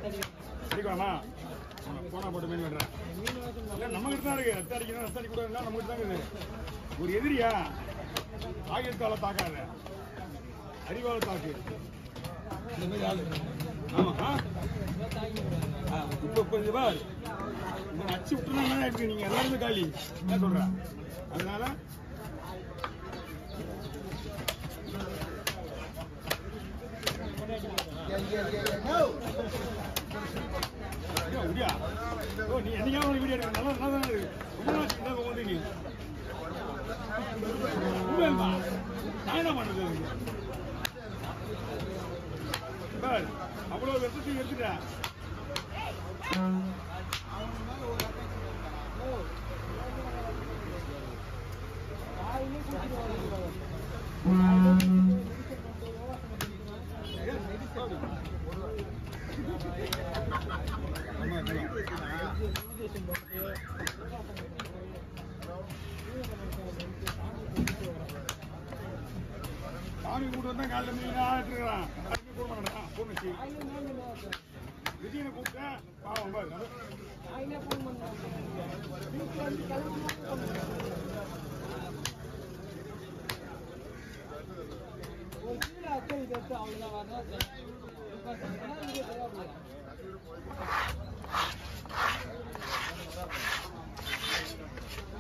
அடிக்கலாமா? போனா போட்டு மீன் வெட்டுறேன். நம்ம கிட்ட தான் இருக்கு. ரத்த அடிக்கணும், ரத்த அடிக்க கூடாதுன்னா நம்ம கிட்ட தான் இருக்குது. ஒரு எதிரியா ஆகியத்தால தாக்காத அறிவால தாக்கு. இந்த மாதிரி ஆளு. ஆமா. இப்ப இது பார் அச்சு விட்டுனா இருக்கு. நீங்க எல்லாருமே காலி என்ன சொல்ற? அதனால நீ என்னைக்காவது வீடியோ எடுக்க நல்லா நல்லா தானே இருக்கு. ரொம்ப நாள் வந்து நீ நான் என்ன பண்றது? அவ்வளவு வெப்பத்தையும் எடுத்துட்டேன். சாமி கூட்டு வந்தா காலைல மீனா எடுத்துக்கிறான். கூட மாட்டான் போனுச்சு. விஜயனை கூப்பிட்டேன் பாவம் பாரு.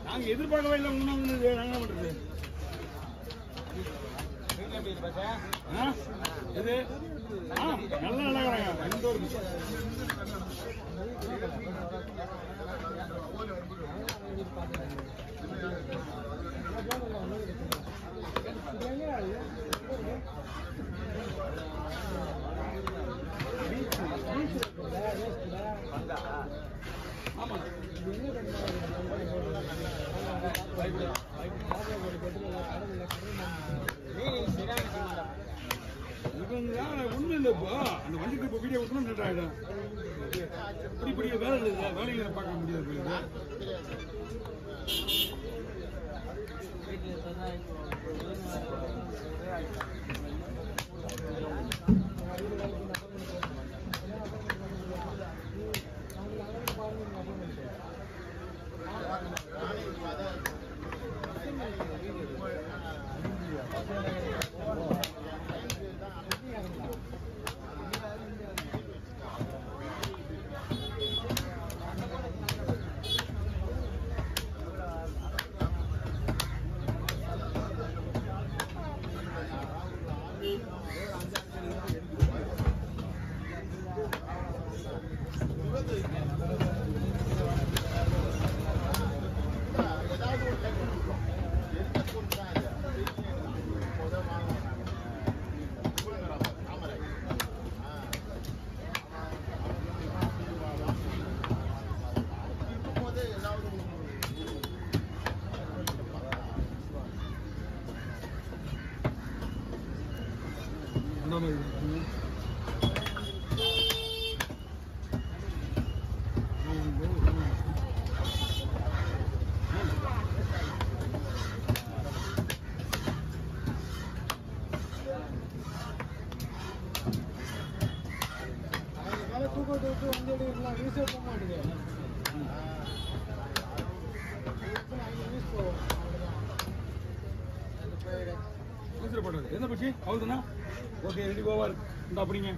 நாங்க எதிர்பார்க்கவே இல்லை. முன்னாடி நாங்க என்ன பண்றது? இது நல்லா நல்லாங்கிறாங்க. எந்த ஒரு ஆமா ஒண்ணு இல்லப்பா. அந்த வண்டிக்கு இப்ப வீடியோ விட்டுனா நெட் ஆயிடும். இப்படி வேலை இல்லை. வேலைகளை பார்க்க முடியாது. என்ன பற்றி அவ்வளோதானா? Okay ready over. இந்த அப்படிங்க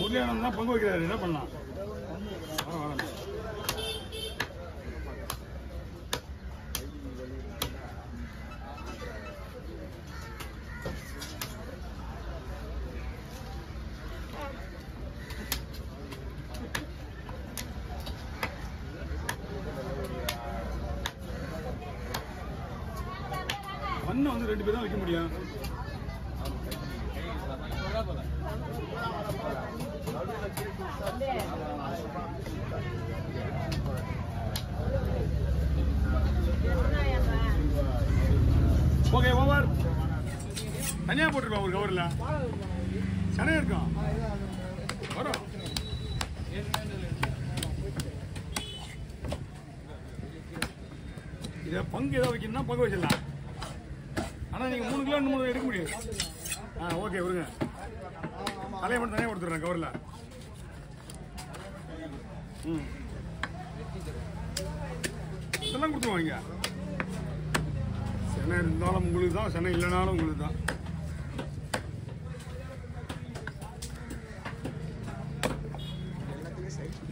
முருளியானந்த் தான் பங்கு வைக்கிறாரு. என்ன பண்ணலாம்? வர மண்ணை வந்து 2 பேர் தான் வைக்க முடியும். Okay over. தனியா போட்டுருக்கோம் ஒரு கவர்ல. சனையா இருக்கும் வரும். இதை பங்கு ஏதாவது வைக்கணும்னா பங்கு வச்சிடலாம். ஆனால் நீங்கள் 3 கிலோ 3 எடுக்க முடியாது. ஓகே விடுங்க. தலையை மட்டும் தனியாக கொடுத்துட்றேன் கவரில். இதெல்லாம் கொடுத்துருவாங்க. சென்னை இருந்தாலும் உங்களுக்கு தான், சென்னை இல்லைனாலும் உங்களுக்கு தான்.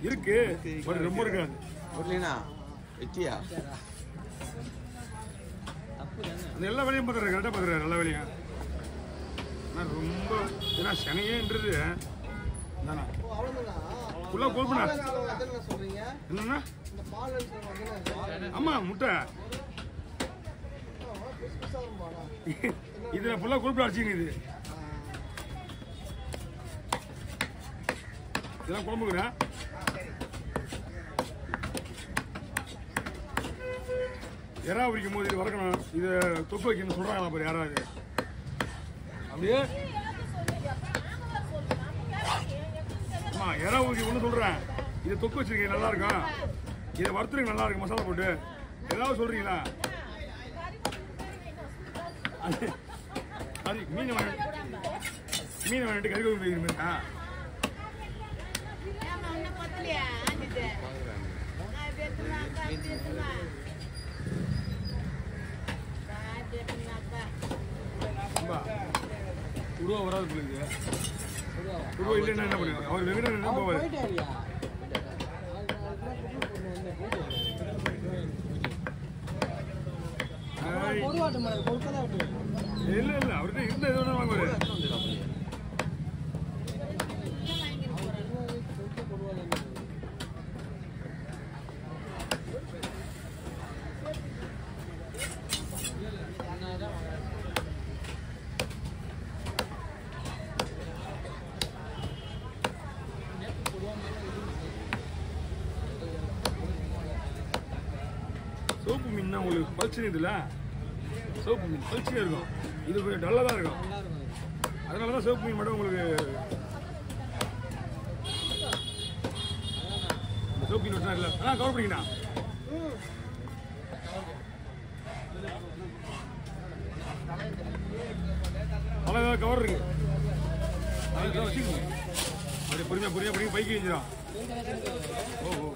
இருக்கு ரொம்ப இருக்காது. அந்த எல்லா வேலையும் பார்த்துறேன், கரெக்டாக பார்த்துறேன் எல்லா வேலையும். ஆனால் ரொம்ப ஏன்னா சென்னையேன்றது தானே ஃபுல்லாக கோல்புண்ணா என்னண்ணா? ஆமாம் முட்டை இதில் ஃபுல்லாக கொழுப்பு அடிச்சிங்க. இதெல்லாம் குழம்புக்குறா. எறா பிடிக்கும் போது இது வளர்க்கணும், இதை தொப்பு வைக்கணும்னு சொல்கிறாங்களா பாரு யாராவது? அப்படியே ஆமாம் எறா ஊற்றி ஒன்று சொல்கிறேன், இதை தொக்கு வச்சுருக்கீங்க நல்லா இருக்கும், இதை வறுத்துருங்க நல்லா இருக்கும் மசாலா போட்டு ஏதாவது சொல்கிறீங்களா? அது மீன் வாங்கிட்டு கறி குழம்பு வைக்கிறீங்களா? உருவா வராது பிள்ளைங்க. உருவா இல்லைன்னா என்ன பண்ணுவாங்க? அவர் வெகுடன் என்ன போவார்? இல்ல இல்ல அவர்கிட்ட இருந்த எது வாங்குவாரு. சோப்பு மீன் தான் உங்களுக்கு பல்ச்சு இதுல. சோப்பு மீன் பல்ச்சு இருக்கும், இது கொஞ்சம் டல்லாக தான் இருக்கும். அதனால தான் சோப்பு மீன் மட்டும் உங்களுக்கு சோப்பு மீன் வச்சா இல்லை. கவர் பண்ணிங்கண்ணா. அவ்வளோ கவர் இருக்கு, அதை வச்சுக்கோங்க. அப்படியே பொறுமையாக பொறுமையாக பைக்கு வச்சுதான். ஓஹோ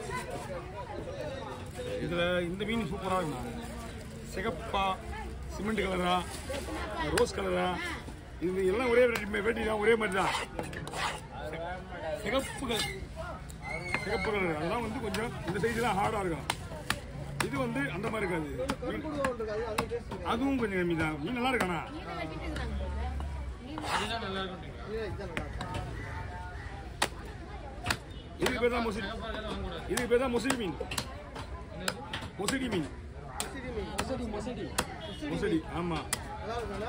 இதில் இந்த மீன் சூப்பராக இருக்கும். சிகப்பா, சிமெண்ட் கலரா, ரோஸ் கலரா, இது எல்லாம் ஒரே வெரைட்டி தான், ஒரே மாதிரி தான். சிகப்பு கலர் அதெல்லாம் வந்து கொஞ்சம் இந்த சைஸ்லாம் ஹார்டாக இருக்கும். இது வந்து அந்த மாதிரி இருக்காது, அதுவும் கொஞ்சம் கம்மி தான். மீன் நல்லா இருக்காண்ணா. இதுக்கு பேர் தான் மொசிடி. இதுக்கு பேர் தான் மொசிடி மீன். மொசிடி மீன், மொசிடி. ஆமா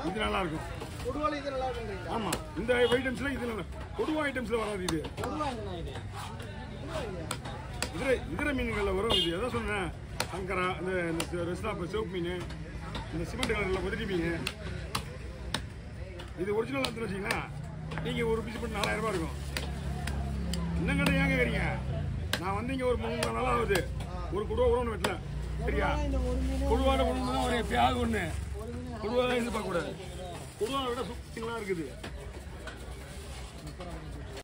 இது நல்லா இருக்கும். ஆமா இந்த ஐட்டம்ஸ்ல இது கொடுவா ஐட்டம்ஸ்ல வராது. இது இதர மீன்கள்ல வரும். இது எதை சொன்னேன், சங்கரா, இந்த ரெஸ்டாப் சிவப்பு மீன், இந்த சிமெண்ட் கலர்ல மொசிடி மீன். இது ஒரிஜினல் வச்சுங்களா, நீங்க ஒரு பீஸ் பண்ணி 4000 ரூபாய் இருக்கும். இன்னும் கடை ஏங்க கேறீங்க? நான் வந்து இங்க ஒரு 3 நாள் ஆகுது, ஒரு குடுவா கூட ஒன்று வெட்டல. சரியா? கொடுவாட ஒன்று தான் ஒரு எப்பயாவது ஒன்று. கொடுவா தான் எதிர்பார்க்க கூடாது. கொடுவா விட சூப்பராக இருக்குது.